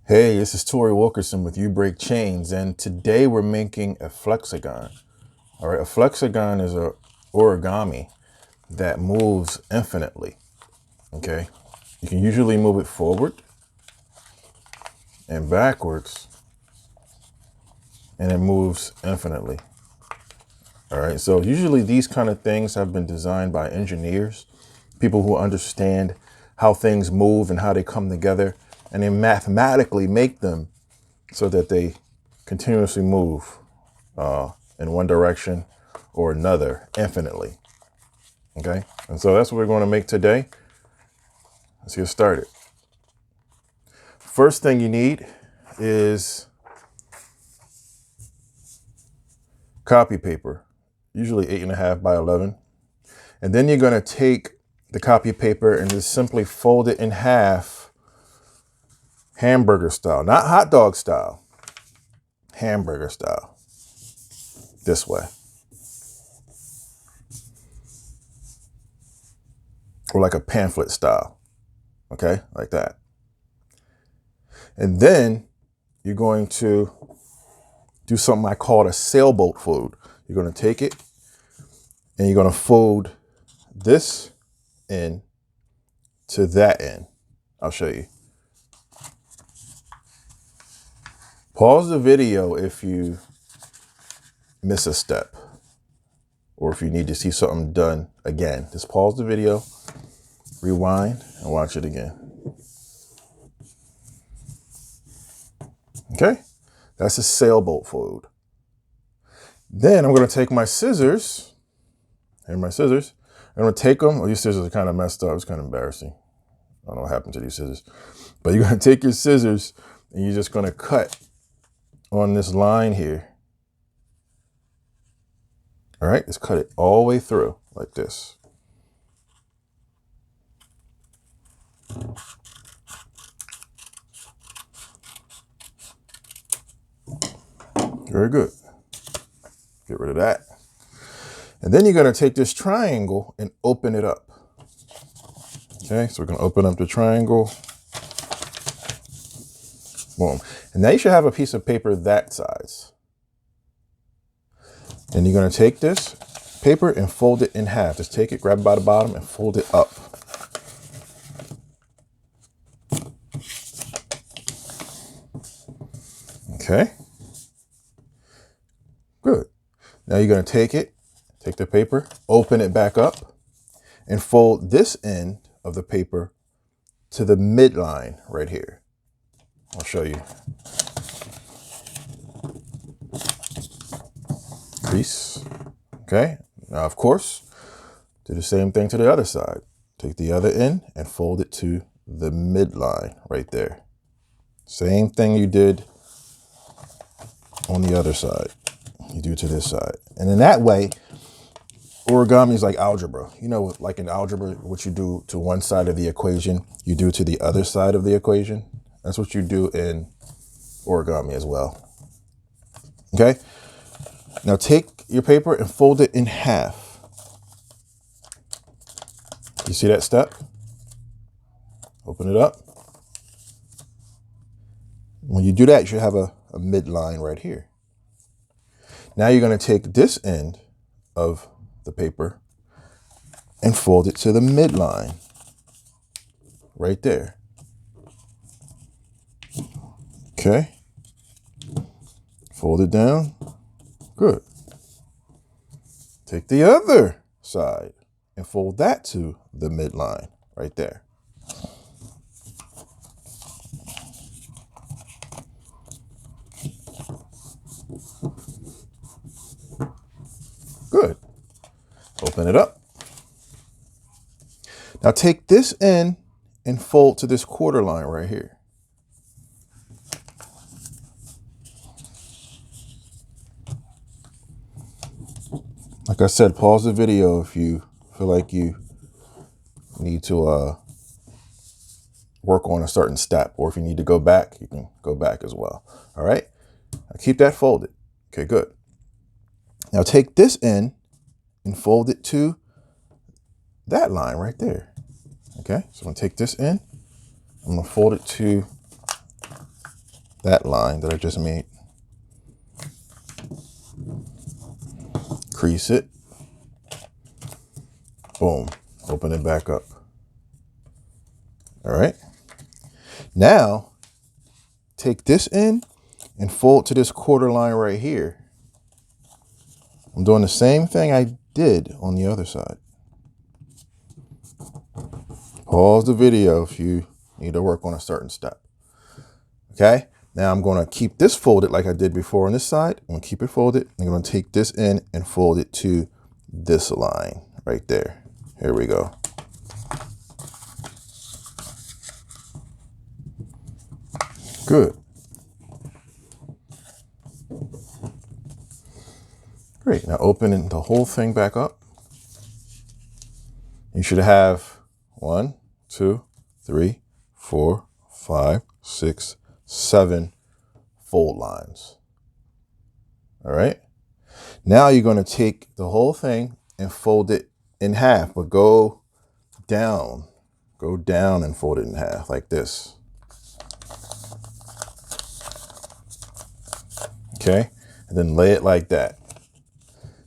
Hey, this is Tori Wilkerson with You Break Chains, and today we're making a Flexagon. All right, a Flexagon is a origami that moves infinitely. Okay, you can usually move it forward and backwards, and it moves infinitely. All right, so usually these kind of things have been designed by engineers, people who understand how things move and how they come together, and they mathematically make them so that they continuously move in one direction or another infinitely. Okay, and so that's what we're going to make today. Let's get started. First thing you need is copy paper, usually 8.5 by 11. And then you're going to take the copy paper and just simply fold it in half, hamburger style, not hot dog style, hamburger style, this way. Or like a pamphlet style, okay, like that. And then you're going to do something I call a sailboat fold. You're going to take it and you're going to fold this end to that end. I'll show you. Pause the video if you miss a step or if you need to see something done again. Just pause the video, rewind, and watch it again. Okay, that's a sailboat fold. Then I'm going to take my scissors. Here are my scissors. I'm going to take them. Oh, these scissors are kind of messed up. It's kind of embarrassing. I don't know what happened to these scissors. But you're going to take your scissors and you're just going to cut on this line here. All right, just cut it all the way through like this. Very good. Get rid of that. And then you're going to take this triangle and open it up. Okay, so we're going to open up the triangle. Boom. And now you should have a piece of paper that size. And you're going to take this paper and fold it in half. Just take it, grab it by the bottom, and fold it up. Okay. Good. Now you're going to take it, take the paper, open it back up, and fold this end of the paper to the midline right here. I'll show you. Crease. Okay. Now, of course, do the same thing to the other side. Take the other end and fold it to the midline right there. Same thing you did on the other side. You do to this side. And in that way, origami is like algebra. You know, like in algebra, what you do to one side of the equation, you do to the other side of the equation. That's what you do in origami as well. Okay. Now take your paper and fold it in half. You see that step? Open it up. When you do that, you should have a midline right here. Now you're going to take this end of the paper and fold it to the midline right there. Okay. Fold it down. Good. Take the other side and fold that to the midline right there. Good. Open it up. Now take this end and fold to this quarter line right here. Like I said, pause the video if you feel like you need to work on a certain step, or if you need to go back, you can go back as well. All right. Now keep that folded. Okay, good. Now take this end and fold it to that line right there. Okay, so I'm gonna take this end, I'm gonna fold it to that line that I just made. Crease it. Boom. Open it back up. All right. Now, take this end and fold to this quarter line right here. I'm doing the same thing I did on the other side. Pause the video if you need to work on a certain step. Okay. Now I'm going to keep this folded like I did before on this side. I'm going to keep it folded. I'm going to take this in and fold it to this line right there. Here we go. Good. Great. Now opening the whole thing back up. You should have 1, 2, 3, 4, 5, 6, 7 fold lines. All right. Now you're going to take the whole thing and fold it in half, but go down and fold it in half like this. Okay. And then lay it like that,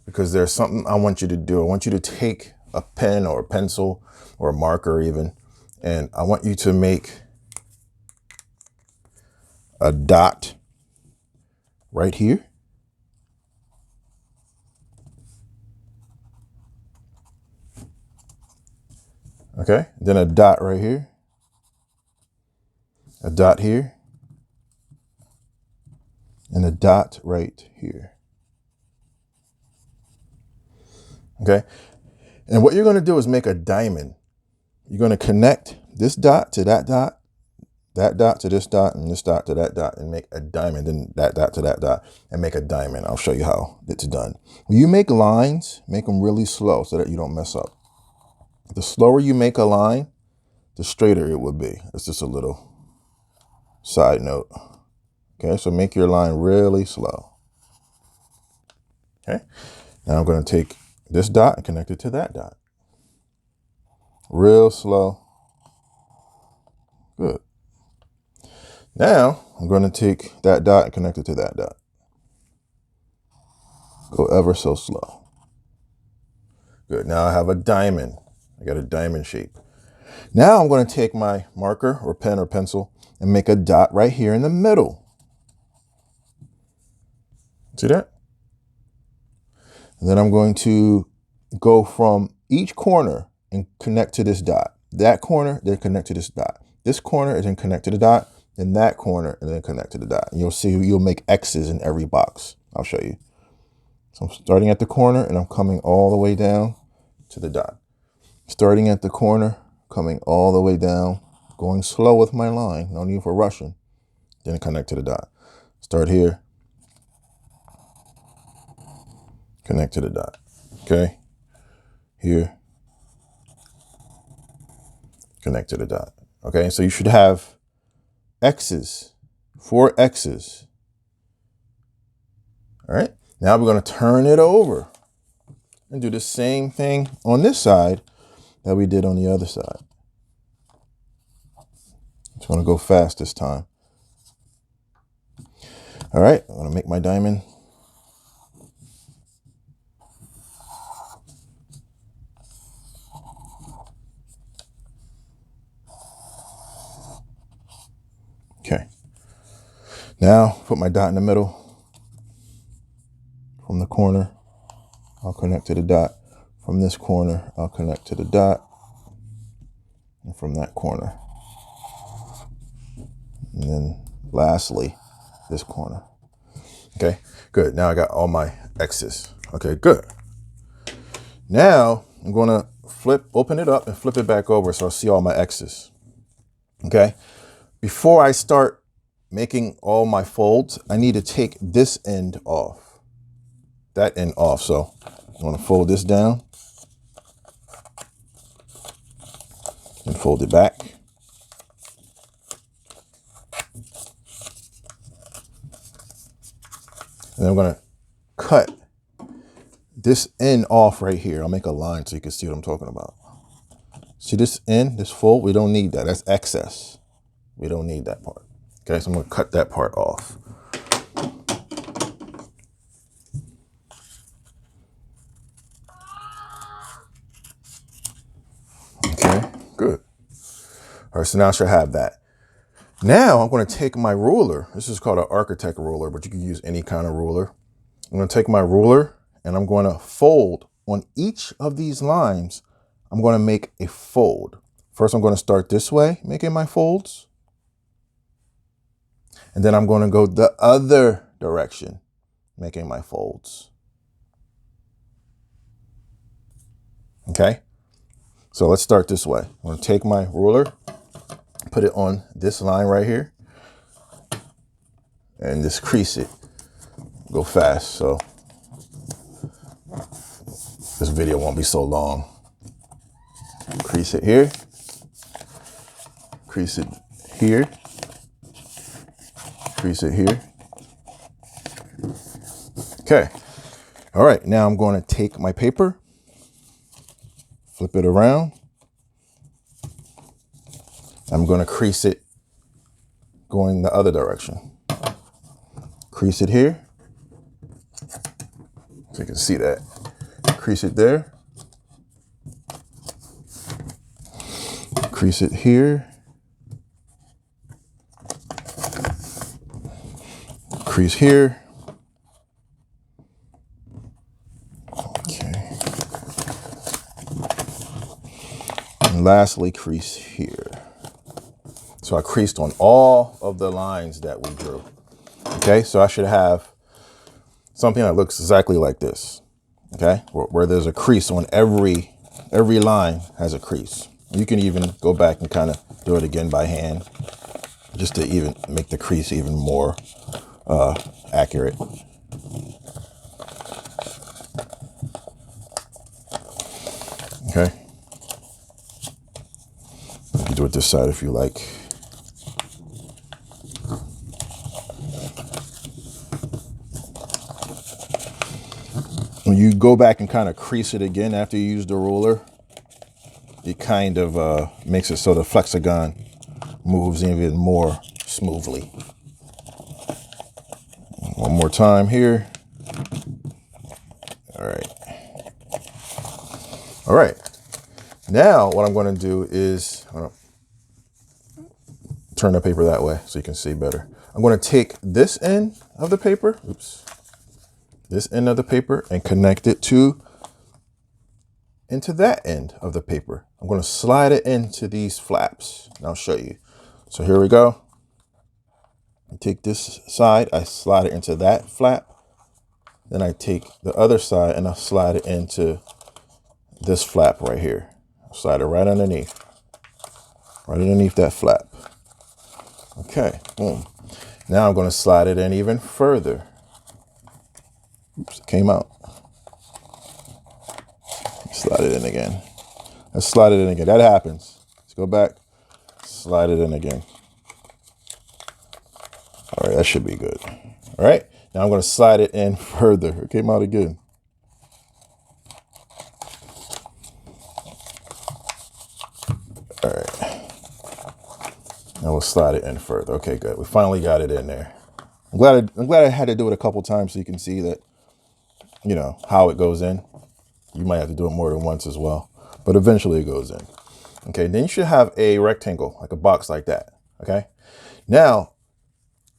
because there's something I want you to do. I want you to take a pen or a pencil or a marker even, and I want you to make a dot right here. Okay, then a dot right here, a dot here, and a dot right here. Okay, and what you're going to do is make a diamond. You're going to connect this dot to that dot to this dot, and this dot to that dot, and make a diamond, and that dot to that dot, and make a diamond. I'll show you how it's done. When you make lines, make them really slow so that you don't mess up. The slower you make a line, the straighter it will be. It's just a little side note. Okay, so make your line really slow. Okay, now I'm going to take this dot and connect it to that dot. Real slow. Good. Now I'm going to take that dot and connect it to that dot. Go ever so slow. Good. Now I have a diamond. I got a diamond shape. Now I'm going to take my marker or pen or pencil and make a dot right here in the middle. See that? And then I'm going to go from each corner and connect to this dot. That corner, then connect to this dot. This corner, and then connect to the dot. Then that corner, and then connect to the dot. And you'll see you'll make X's in every box. I'll show you. So I'm starting at the corner and I'm coming all the way down to the dot. Starting at the corner, coming all the way down, going slow with my line. No need for rushing. Then connect to the dot. Start here. Connect to the dot. Okay. Here. Connect to the dot. Okay. So you should have X's, 4 X's. All right. Now we're going to turn it over and do the same thing on this side that we did on the other side. Just want to go fast this time. All right. I'm going to make my diamond. Okay. Now put my dot in the middle. From the corner, I'll connect to the dot. From this corner, I'll connect to the dot. And from that corner. And then lastly, this corner. Okay, good. Now I got all my X's. Okay, good. Now I'm going to open it up and flip it back over so I'll see all my X's. Okay. Before I start making all my folds, I need to take this end off. That end off. So I'm going to fold this down and fold it back. And I'm going to cut this end off right here. I'll make a line so you can see what I'm talking about. See this end, this fold? We don't need that. That's excess. We don't need that part. Okay, so I'm going to cut that part off. Okay, good. All right, so now I should have that. Now I'm going to take my ruler. This is called an architect ruler, but you can use any kind of ruler. I'm going to take my ruler and I'm going to fold on each of these lines. I'm going to make a fold. First, I'm going to start this way, making my folds. And then I'm going to go the other direction, making my folds. Okay, so let's start this way. I'm going to take my ruler, put it on this line right here, and just crease it. Go fast, so this video won't be so long. Crease it here, crease it here, crease it here. Okay, all right, now I'm going to take my paper, flip it around. I'm going to crease it going the other direction. Crease it here, so you can see that. Crease it there. Crease it here. Crease here. Okay. And lastly, crease here. So I creased on all of the lines that we drew. Okay, so I should have something that looks exactly like this. Okay, where there's a crease on every line has a crease. You can even go back and kind of do it again by hand, just to even make the crease even more accurate. Okay, you can do it this side if you like. When you go back and kind of crease it again after you use the ruler, it kind of makes it so the Flexagon moves even more smoothly. One more time here. All right. All right. Now what I'm going to do is turn the paper that way so you can see better. I'm going to take this end of the paper, this end of the paper, and connect it into that end of the paper. I'm going to slide it into these flaps, and I'll show you. So here we go. I take this side, I slide it into that flap. Then I take the other side and I slide it into this flap right here. I'll slide it right underneath that flap. Okay, boom. Now I'm going to slide it in even further. Oops, it came out. Slide it in again. Let's slide it in again. That happens. Let's go back. Slide it in again. All right, that should be good. All right, now I'm going to slide it in further. It came out again. All right. Now we'll slide it in further. Okay, good. We finally got it in there. I'm glad I had to do it a couple times so you can see that, you know, how it goes in. You might have to do it more than once as well, but eventually it goes in. Okay, then you should have a rectangle, like a box like that. Okay, now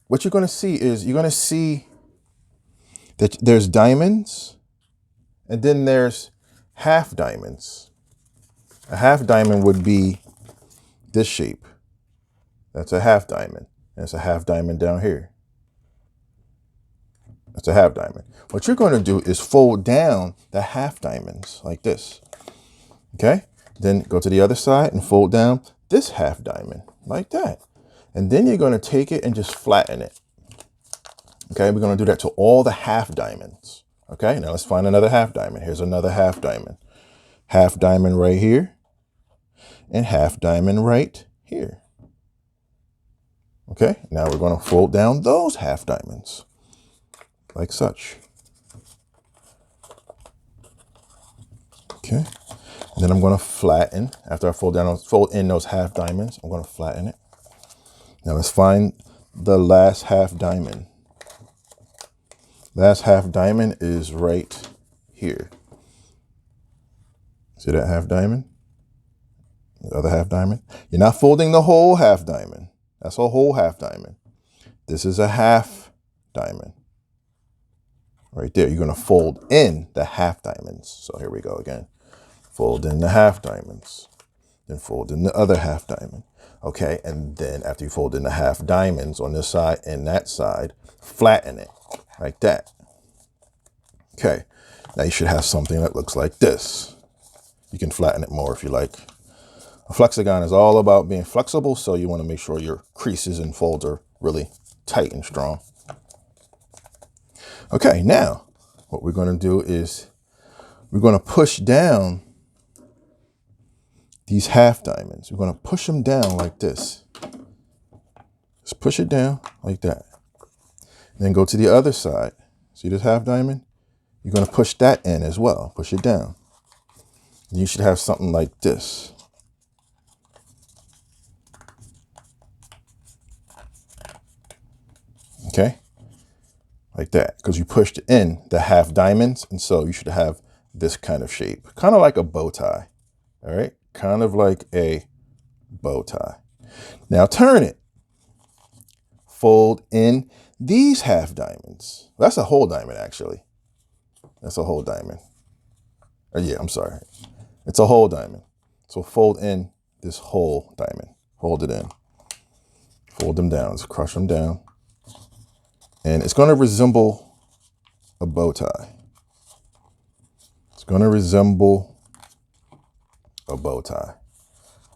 what you're going to see is you're going to see that there's diamonds and then there's half diamonds. A half diamond would be this shape. That's a half diamond. And it's a half diamond down here. That's a half diamond. What you're going to do is fold down the half diamonds like this. Okay, then go to the other side and fold down this half diamond like that. And then you're going to take it and just flatten it. Okay, we're going to do that to all the half diamonds. Okay, now let's find another half diamond. Here's another half diamond. Half diamond right here and half diamond right here. Okay, now we're going to fold down those half diamonds like such. Okay, and then I'm going to flatten. After I fold in those half diamonds, I'm going to flatten it. Now let's find the last half diamond. Last half diamond is right here. See that half diamond? The other half diamond? You're not folding the whole half diamond. That's a whole half diamond. This is a half diamond. Right there. You're going to fold in the half diamonds. So here we go again. Fold in the half diamonds. Then fold in the other half diamond. Okay, and then after you fold in the half diamonds on this side and that side, flatten it like that. Okay, now you should have something that looks like this. You can flatten it more if you like. A Flexagon is all about being flexible, so you want to make sure your creases and folds are really tight and strong. Okay, now what we're going to do is we're going to push down these half diamonds. We're going to push them down like this. Just push it down like that. And then go to the other side. See this half diamond? You're going to push that in as well. Push it down. And you should have something like this. Okay? Like that. Because you pushed in the half diamonds. And so you should have this kind of shape. Kind of like a bow tie. All right? Kind of like a bow tie. Now turn it. Fold in these half diamonds. That's a whole diamond, actually. That's a whole diamond. Yeah, I'm sorry. It's a whole diamond. So fold in this whole diamond. Hold it in. Fold them down. Just crush them down. And it's going to resemble a bow tie. It's going to resemble a bow tie.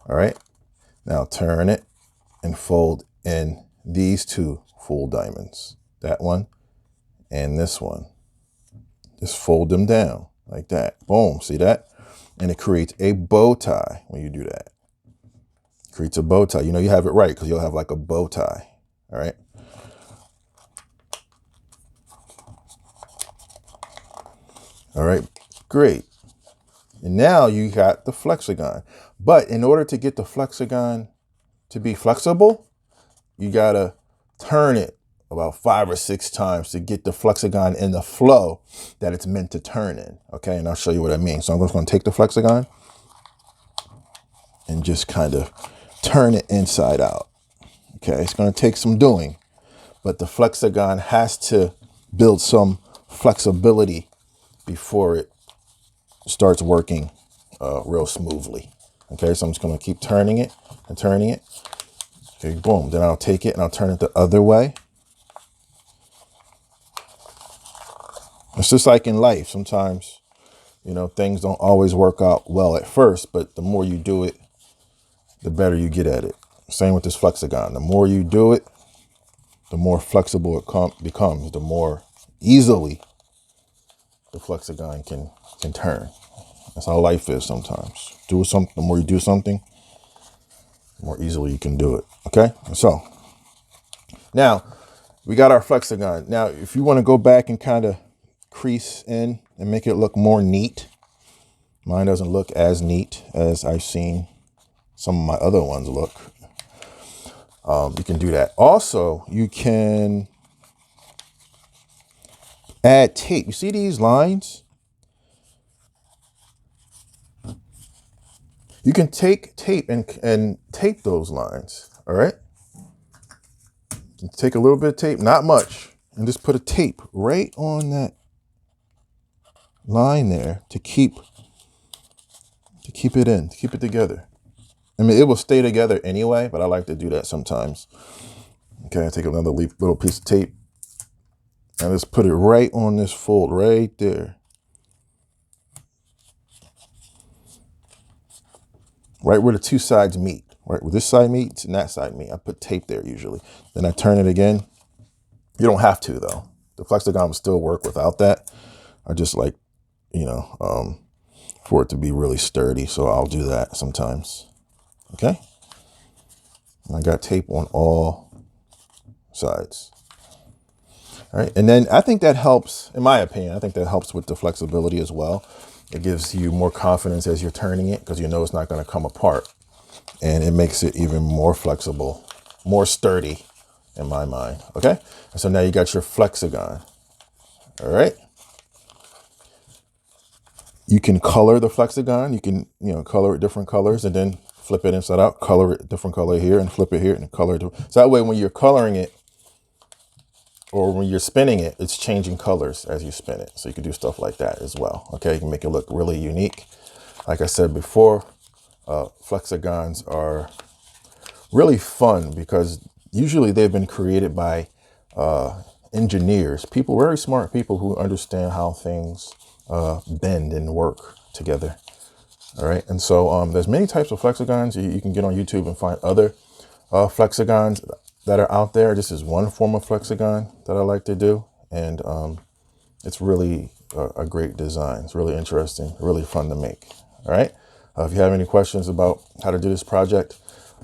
All right. Now turn it and fold in these two full diamonds. That one and this one. Just fold them down like that. Boom. See that? And it creates a bow tie when you do that. It creates a bow tie. You know you have it right because you'll have like a bow tie. All right. All right. Great. And now you got the Flexagon. But in order to get the Flexagon to be flexible, you got to turn it about 5 or 6 times to get the Flexagon in the flow that it's meant to turn in. Okay, and I'll show you what I mean. So I'm just going to take the Flexagon and just kind of turn it inside out. Okay, it's going to take some doing, but the Flexagon has to build some flexibility before it starts working real smoothly. Okay, so I'm just going to keep turning it and turning it. Okay, boom. Then I'll take it and I'll turn it the other way. It's just like in life. Sometimes, you know, things don't always work out well at first, but the more you do it, the better you get at it. Same with this Flexagon. The more you do it, the more flexible it becomes, the more easily the Flexagon can turn. That's how life is sometimes. Do something, the more you do something, the more easily you can do it. Okay? So now we got our Flexagon. Now, if you want to go back and kind of crease in and make it look more neat, mine doesn't look as neat as I've seen some of my other ones look. You can do that. Also, you can add tape. You see these lines? You can take tape and tape those lines. All right. You take a little bit of tape, not much, and just put a tape right on that line there to keep it in, to keep it together. I mean, it will stay together anyway, but I like to do that sometimes. Okay, I take another little piece of tape and just put it right on this fold right there. Right where the two sides meet, right where this side meets and that side meet. I put tape there usually. Then I turn it again. You don't have to though. The Flexagon will still work without that. I just like, you know, for it to be really sturdy. So I'll do that sometimes. Okay. And I got tape on all sides. All right. And then I think that helps, in my opinion, I think that helps with the flexibility as well. It gives you more confidence as you're turning it because you know it's not going to come apart. And it makes it even more flexible, more sturdy, in my mind. Okay. And so now you got your Flexagon. All right. You can color the Flexagon. You can, color it different colors and then flip it inside out, color it different color here and flip it here and color it. So that way, when you're coloring it or when you're spinning it, it's changing colors as you spin it. So you can do stuff like that as well. Okay. You can make it look really unique. Like I said before, Flexagons are really fun because usually they've been created by engineers, people, very smart people who understand how things bend and work together. All right. And so there's many types of Flexagons. You can get on YouTube and find other Flexagons that are out there. This is one form of Flexagon that I like to do. And it's really a great design. It's really interesting, really fun to make. All right. If you have any questions about how to do this project,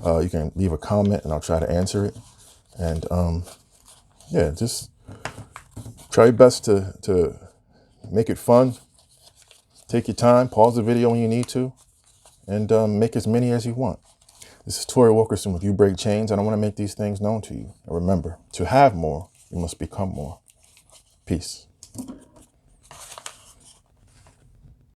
you can leave a comment and I'll try to answer it. And yeah, just try your best to make it fun. Take your time, pause the video when you need to, and make as many as you want. This is Tori Wilkerson with You Break Chains, and I want to make these things known to you. And remember, to have more, you must become more. Peace.